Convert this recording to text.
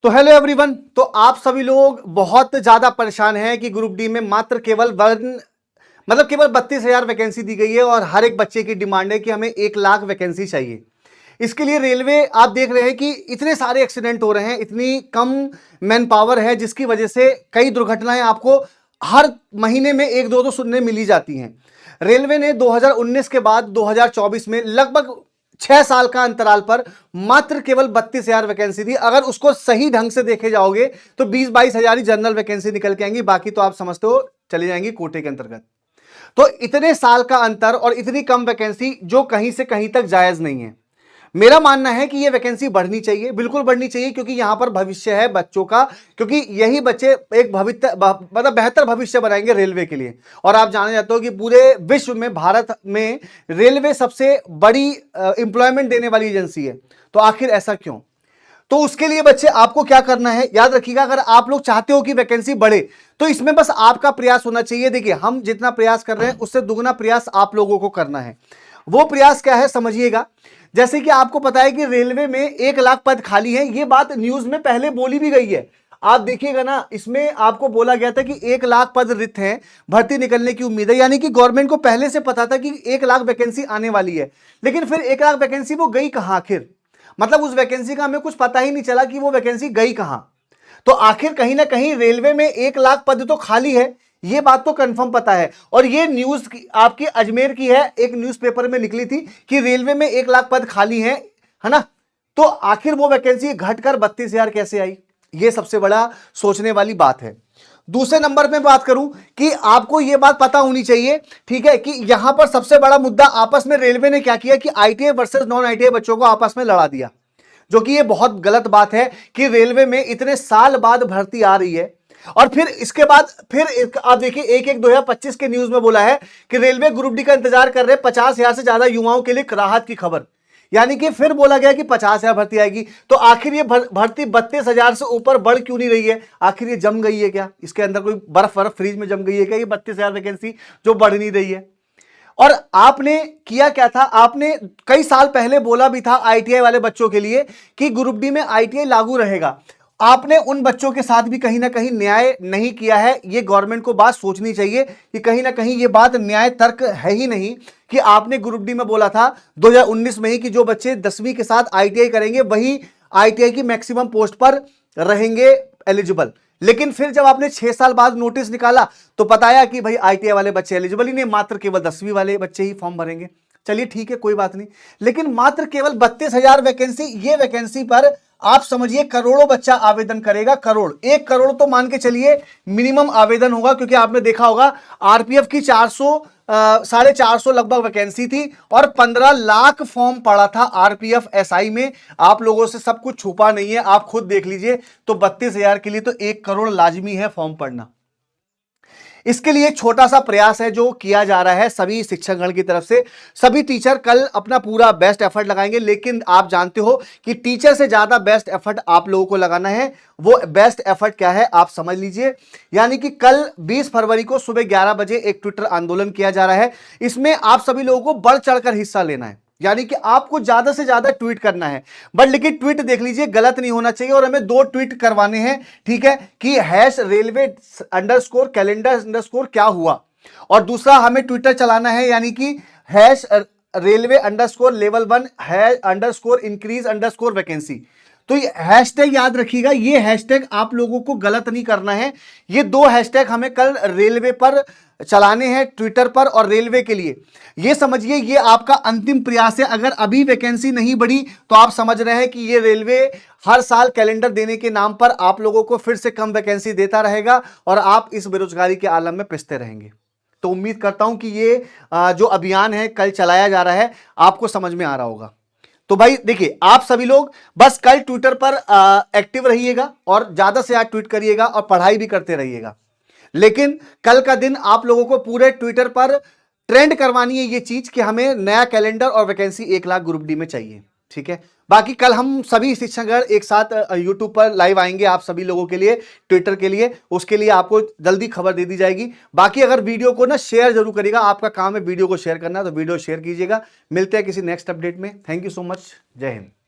तो hello everyone. तो आप सभी लोग बहुत ज्यादा परेशान हैं कि ग्रुप डी में मात्र केवल केवल 32,000 वैकेंसी दी गई है और हर एक बच्चे की डिमांड है कि हमें 1 लाख वैकेंसी चाहिए। इसके लिए रेलवे आप देख रहे हैं कि इतने सारे एक्सीडेंट हो रहे हैं, इतनी कम मैन पावर है, जिसकी वजह से कई दुर्घटनाएं आपको हर महीने में एक दो सुनने मिली जाती हैं। रेलवे ने 2019 के बाद 2024 में लगभग 6 साल का अंतराल पर मात्र केवल 32,000 वैकेंसी थी। अगर उसको सही ढंग से देखे जाओगे तो 20-22 हजार ही जनरल वैकेंसी निकल के आएंगी, बाकी तो आप समझते हो चली जाएंगी कोटे के अंतर्गत। तो इतने साल का अंतर और इतनी कम वैकेंसी जो कहीं से कहीं तक जायज नहीं है। मेरा मानना है कि यह वैकेंसी बढ़नी चाहिए, बिल्कुल बढ़नी चाहिए, क्योंकि यहां पर भविष्य है बच्चों का, क्योंकि यही बच्चे एक बेहतर भविष्य बनाएंगे रेलवे के लिए। और आप जाने जाते हो कि पूरे विश्व में भारत में रेलवे सबसे बड़ी एम्प्लॉयमेंट देने वाली एजेंसी है। तो आखिर ऐसा क्यों? तो उसके लिए बच्चे आपको क्या करना है, याद रखिएगा, अगर आप लोग चाहते हो कि वैकेंसी बढ़े तो इसमें बस आपका प्रयास होना चाहिए। देखिए, हम जितना प्रयास कर रहे हैं उससे दुगना प्रयास आप लोगों को करना है। वो प्रयास क्या है समझिएगा। जैसे कि आपको पता है कि रेलवे में 1 लाख पद खाली है, ये बात न्यूज में पहले बोली भी गई है। आप देखिएगा ना, इसमें आपको बोला गया था कि 1 लाख पद रिक्त हैं, भर्ती निकलने की उम्मीद है। यानी कि गवर्नमेंट को पहले से पता था कि 1 लाख वैकेंसी आने वाली है। लेकिन फिर 1 लाख वैकेंसी वो गई कहां आखिर? मतलब उस वैकेंसी का हमें कुछ पता ही नहीं चला कि वो वैकेंसी गई कहां। तो आखिर कहीं ना कहीं रेलवे में 1 लाख पद तो खाली है, ये बात तो कंफर्म पता है। और ये न्यूज आपकी अजमेर की है, एक न्यूज़पेपर में निकली थी कि रेलवे में 1 लाख पद खाली है ना। तो आखिर वो वैकेंसी घटकर 32,000 कैसे आई? ये सबसे बड़ा सोचने वाली बात है। दूसरे नंबर में बात करूं कि आपको यह बात पता होनी चाहिए, ठीक है, कि यहां पर सबसे बड़ा मुद्दा आपस में रेलवे ने क्या किया कि आईटीआई वर्सेस नॉन आईटीआई बच्चों को आपस में लड़ा दिया, जो कि ये बहुत गलत बात है कि रेलवे में इतने साल बाद भर्ती आ रही है और फिर इसके बाद फिर आप देखिए 1/1/2025 के न्यूज में बोला है कि रेलवे ग्रुप डी का इंतजार कर रहे 50,000 से ज्यादा युवाओं के लिए राहत की खबर। यानी कि फिर बोला गया कि 50,000 भर्ती आएगी। तो आखिर ये भर्ती 32,000 से ऊपर बढ़ क्यों नहीं रही है? आखिर ये जम गई है क्या? इसके अंदर कोई बर्फ फ्रीज में जम गई है क्या ये 32,000 वैकेंसी जो बढ़ नहीं रही है? और आपने किया क्या था? आपने कई साल पहले बोला भी था आईटीआई वाले बच्चों के लिए कि ग्रुप डी में आईटीआई लागू रहेगा। आपने उन बच्चों के साथ भी कहीं ना कहीं न्याय नहीं किया है। ये गवर्नमेंट को बात सोचनी चाहिए कि कहीं ना कहीं ये बात न्याय तर्क है ही नहीं कि आपने ग्रुप डी में बोला था 2019 में ही कि जो बच्चे 10वीं के साथ आईटीआई करेंगे वही आईटीआई की मैक्सिमम पोस्ट पर रहेंगे एलिजिबल। लेकिन फिर जब आपने 6 साल बाद नोटिस निकाला तो बताया कि भाई आईटीआई वाले बच्चे एलिजिबल ही नहीं, मात्र केवल 10वीं वाले बच्चे ही फॉर्म भरेंगे। चलिए ठीक है, कोई बात नहीं। लेकिन मात्र केवल 32,000 वैकेंसी, ये वैकेंसी पर आप समझिए करोड़ों बच्चा आवेदन करेगा। करोड़, 1 करोड़ तो मान के चलिए मिनिमम आवेदन होगा, क्योंकि आपने देखा होगा आरपीएफ की 450 लगभग वैकेंसी थी और 15 लाख फॉर्म पड़ा था आरपीएफ एसआई में। आप लोगों से सब कुछ छुपा नहीं है, आप खुद देख लीजिए। तो 32,000 के लिए तो 1 करोड़ लाजमी है फॉर्म पड़ना। इसके लिए एक छोटा सा प्रयास है जो किया जा रहा है सभी शिक्षकगण की तरफ से। सभी टीचर कल अपना पूरा बेस्ट एफर्ट लगाएंगे, लेकिन आप जानते हो कि टीचर से ज्यादा बेस्ट एफर्ट आप लोगों को लगाना है। वो बेस्ट एफर्ट क्या है आप समझ लीजिए। यानी कि कल 20 फरवरी को सुबह 11 बजे एक ट्विटर आंदोलन किया जा रहा है। इसमें आप सभी लोगों को बढ़ चढ़कर हिस्सा लेना है, यानी कि आपको ज्यादा से ज्यादा ट्वीट करना है। बट लेकिन ट्वीट देख लीजिए गलत नहीं होना चाहिए, और हमें 2 ट्वीट करवाने हैं, ठीक है, कि #रेलवे_कैलेंडर_ क्या हुआ, और दूसरा हमें ट्विटर चलाना है, यानी कि #रेलवे_लेवल 1 #increase_वैकेंसी। तो ये हैशटैग याद रखिएगा, ये हैशटैग आप लोगों को गलत नहीं करना है। ये 2 हैशटैग हमें कल रेलवे पर चलाने हैं, ट्विटर पर और रेलवे के लिए। ये समझिए ये आपका अंतिम प्रयास है। अगर अभी वैकेंसी नहीं बढ़ी तो आप समझ रहे हैं कि ये रेलवे हर साल कैलेंडर देने के नाम पर आप लोगों को फिर से कम वैकेंसी देता रहेगा और आप इस बेरोजगारी के आलम में पिसते रहेंगे। तो उम्मीद करता हूं कि ये जो अभियान है कल चलाया जा रहा है आपको समझ में आ रहा होगा। तो भाई देखिए, आप सभी लोग बस कल ट्विटर पर एक्टिव रहिएगा और ज्यादा से ज्यादा ट्वीट करिएगा और पढ़ाई भी करते रहिएगा। लेकिन कल का दिन आप लोगों को पूरे ट्विटर पर ट्रेंड करवानी है ये चीज कि हमें नया कैलेंडर और वैकेंसी 1 लाख ग्रुप डी में चाहिए, ठीक है। बाकी कल हम सभी शिक्षकगण एक साथ यूट्यूब पर लाइव आएंगे आप सभी लोगों के लिए, ट्विटर के लिए। उसके लिए आपको जल्दी खबर दे दी जाएगी। बाकी अगर वीडियो को ना शेयर जरूर करिएगा, आपका काम है वीडियो को शेयर करना, तो वीडियो शेयर कीजिएगा। मिलते हैं किसी नेक्स्ट अपडेट में। Thank you so much. जय हिंद।